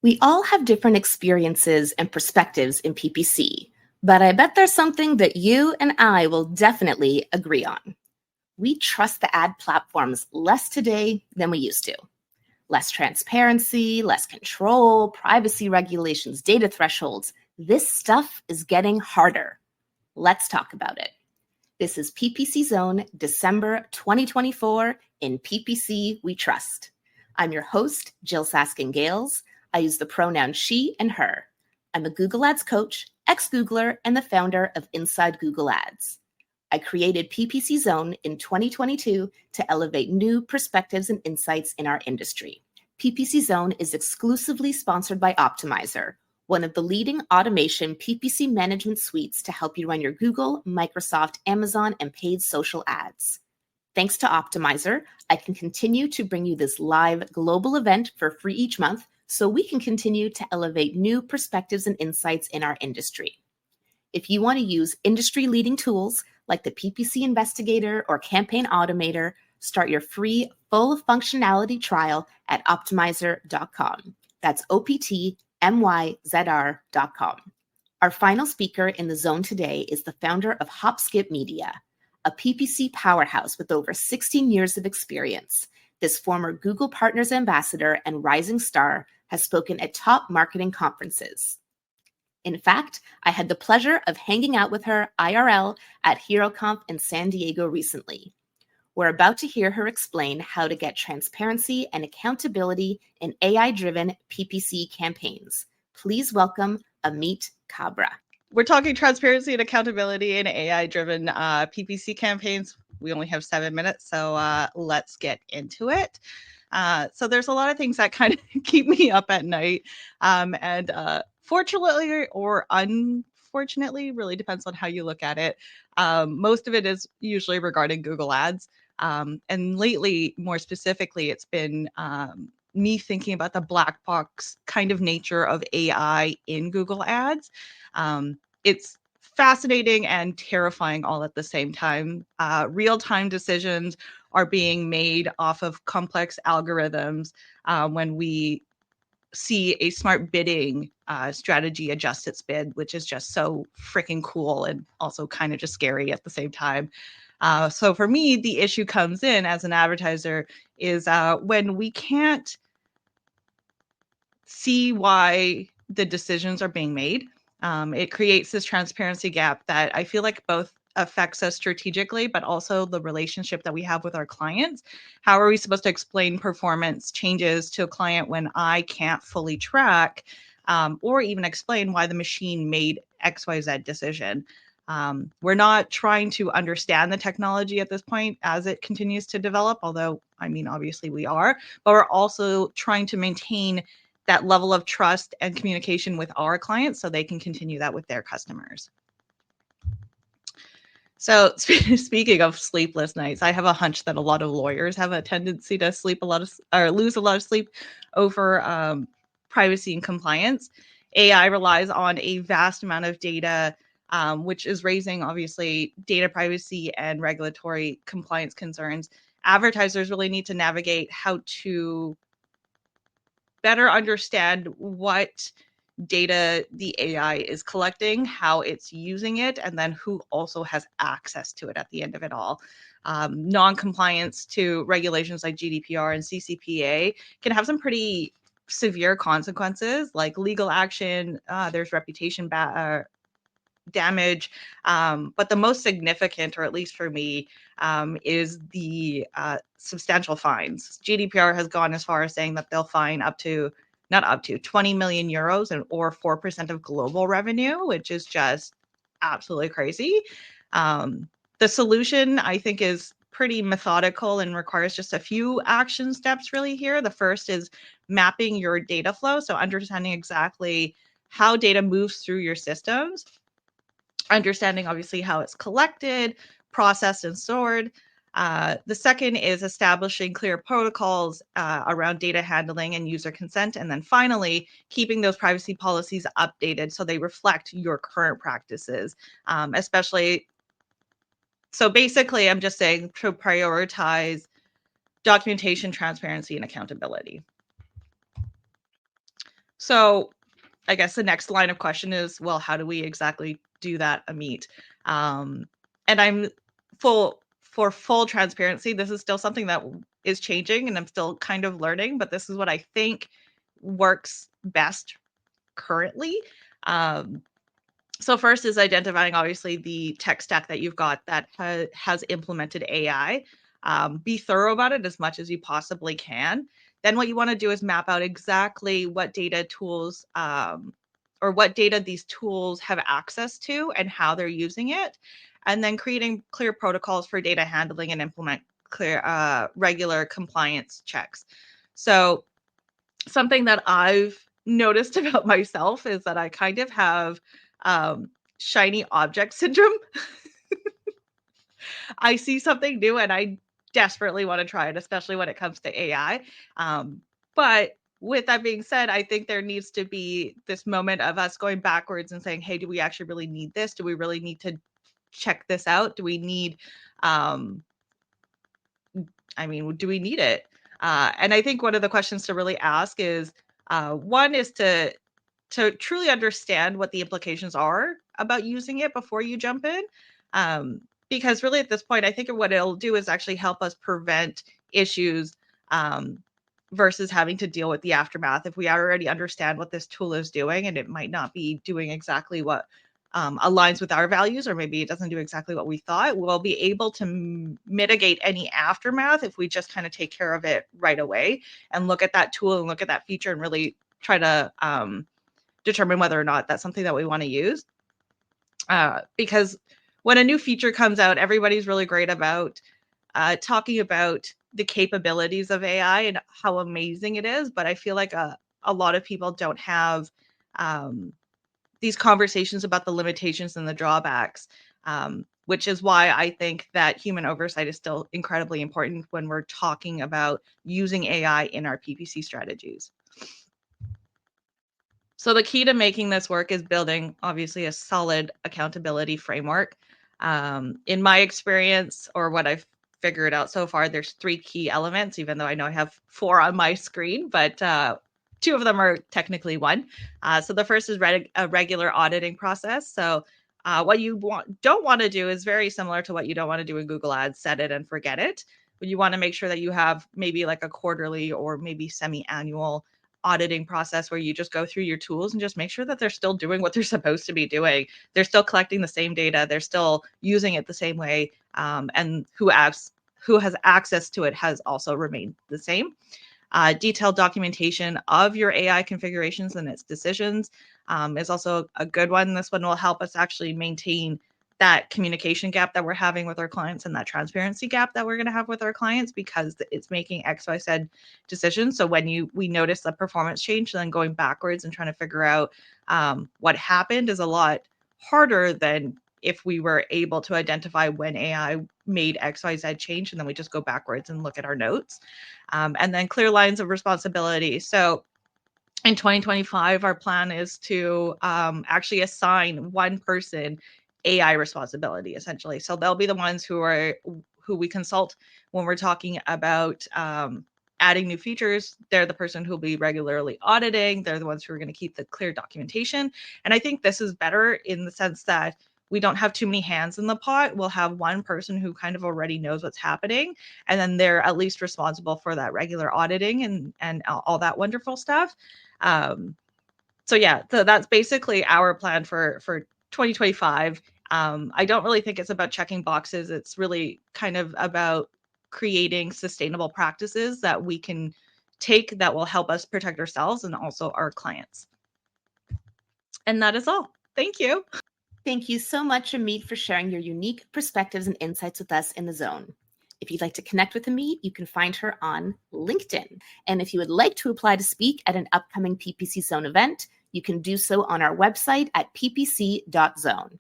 We all have different experiences and perspectives in PPC, but I bet there's something that you and I will definitely agree on. We trust the ad platforms less today than we used to. Less transparency, less control, privacy regulations, data thresholds. This stuff is getting harder. Let's talk about it. This is PPC Zone, December 2024, in PPC We Trust. I'm your host, Jill Saskin-Gales. I use the pronouns she and her. I'm a Google Ads coach, ex-Googler, and the founder of Inside Google Ads. I created PPC Zone in 2022 to elevate new perspectives and insights in our industry. PPC Zone is exclusively sponsored by Optimizer, one of the leading automation PPC management suites to help you run your Google, Microsoft, Amazon, and paid social ads. Thanks to Optimizer, I can continue to bring you this live global event for free each month so we can continue to elevate new perspectives and insights in our industry. If you want to use industry-leading tools like the PPC Investigator or Campaign Automator, start your free full functionality trial at optimizer.com. That's optmyzr.com. Our final speaker in the zone today is the founder of HopSkip Media, a PPC powerhouse with over 16 years of experience. This former Google Partners Ambassador and rising star has spoken at top marketing conferences. In fact, I had the pleasure of hanging out with her IRL at HeroConf in San Diego recently. We're about to hear her explain how to get transparency and accountability in AI-driven PPC campaigns. Please welcome Ameet Khabra. We're talking transparency and accountability in AI-driven PPC campaigns. We only have 7 minutes, so let's get into it. So there's a lot of things that kind of keep me up at night. And fortunately or unfortunately, really depends on how you look at it. Most of it is usually regarding Google Ads. And lately, more specifically, it's been me thinking about the black box kind of nature of AI in Google Ads. It's fascinating and terrifying all at the same time. Real-time decisions are being made off of complex algorithms when we see a smart bidding strategy adjust its bid, which is just so freaking cool and also kind of just scary at the same time. So for me, the issue comes in as an advertiser is when we can't see why the decisions are being made. It creates this transparency gap that I feel like both affects us strategically, but also the relationship that we have with our clients. How are we supposed to explain performance changes to a client when I can't fully track or even explain why the machine made XYZ decision? We're not trying to understand the technology at this point as it continues to develop, although, I mean, obviously we are, but we're also trying to maintain that level of trust and communication with our clients so they can continue that with their customers. So speaking of sleepless nights, I have a hunch that a lot of lawyers have a tendency to lose a lot of sleep over privacy and compliance. AI relies on a vast amount of data, which is raising obviously data privacy and regulatory compliance concerns. Advertisers really need to navigate how to better understand what data the AI is collecting, how it's using it, and then who also has access to it at the end of it all. Non-compliance to regulations like GDPR and CCPA can have some pretty severe consequences, like legal action. There's reputation damage. But the most significant, or at least for me, is the substantial fines. GDPR has gone as far as saying that they'll fine not up to 20 million euros or 4% of global revenue, which is just absolutely crazy. The solution, I think, is pretty methodical and requires just a few action steps really here. The first is mapping your data flow. So understanding exactly how data moves through your systems, understanding obviously how it's collected, processed, and stored. The second is establishing clear protocols around data handling and user consent. And then finally, keeping those privacy policies updated so they reflect your current practices, especially. So basically, I'm just saying to prioritize documentation, transparency, and accountability. So I guess the next line of question is, well, how do we exactly do that, Ameet? And I'm for full transparency, this is still something that is changing and I'm still kind of learning, but this is what I think works best currently. So first is identifying, obviously, the tech stack that you've got that has implemented AI. Be thorough about it as much as you possibly can. Then what you want to do is map out exactly what data tools or what data these tools have access to and how they're using it. And then creating clear protocols for data handling and implement clear regular compliance checks. So something that I've noticed about myself is that I kind of have shiny object syndrome. I see something new and I desperately want to try it, especially when it comes to AI. But with that being said, I think there needs to be this moment of us going backwards and saying, hey, do we actually really need this? Do we really need to check this out? Do we need, do we need it? And I think one of the questions to really ask is, one is to truly understand what the implications are about using it before you jump in. Because really at this point, I think what it'll do is actually help us prevent issues versus having to deal with the aftermath. If we already understand what this tool is doing and it might not be doing exactly what aligns with our values, or maybe it doesn't do exactly what we thought, we'll be able to mitigate any aftermath if we just kind of take care of it right away and look at that tool and look at that feature and really try to determine whether or not that's something that we want to use. Because when a new feature comes out, everybody's really great about talking about the capabilities of AI and how amazing it is. But I feel like a lot of people don't have these conversations about the limitations and the drawbacks, which is why I think that human oversight is still incredibly important when we're talking about using AI in our PPC strategies. So the key to making this work is building, obviously, a solid accountability framework. In my experience, or what I've figured out so far, there's 3 key elements, even though I know I have 4 on my screen, but 2 of them are technically 1. So the first is a regular auditing process. So what you don't want to do is very similar to what you don't want to do in Google Ads, set it and forget it. But you want to make sure that you have maybe like a quarterly or maybe semi-annual auditing process where you just go through your tools and just make sure that they're still doing what they're supposed to be doing. They're still collecting the same data. They're still using it the same way. And who has access to it has also remained the same. Detailed documentation of your AI configurations and its decisions is also a good one. This one will help us actually maintain that communication gap that we're having with our clients and that transparency gap that we're going to have with our clients, because it's making XYZ decisions. So when we notice a performance change, then going backwards and trying to figure out what happened is a lot harder than if we were able to identify when AI made XYZ change, and then we just go backwards and look at our notes. And then clear lines of responsibility. So in 2025, our plan is to actually assign one person AI responsibility, essentially. So they'll be the ones who we consult when we're talking about adding new features. They're the person who will be regularly auditing. They're the ones who are going to keep the clear documentation. And I think this is better in the sense that we don't have too many hands in the pot. We'll have one person who kind of already knows what's happening, and then they're at least responsible for that regular auditing and all that wonderful stuff. So that's basically our plan for 2025. I don't really think it's about checking boxes. It's really kind of about creating sustainable practices that we can take that will help us protect ourselves and also our clients. And that is all. Thank you. Thank you so much, Ameet, for sharing your unique perspectives and insights with us in the Zone. If you'd like to connect with Ameet, you can find her on LinkedIn. And if you would like to apply to speak at an upcoming PPC Zone event, you can do so on our website at ppc.zone.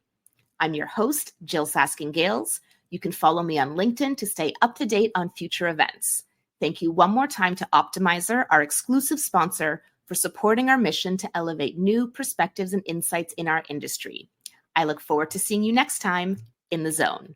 I'm your host, Jill Saskin-Gales. You can follow me on LinkedIn to stay up to date on future events. Thank you one more time to Optimizer, our exclusive sponsor, for supporting our mission to elevate new perspectives and insights in our industry. I look forward to seeing you next time in the Zone.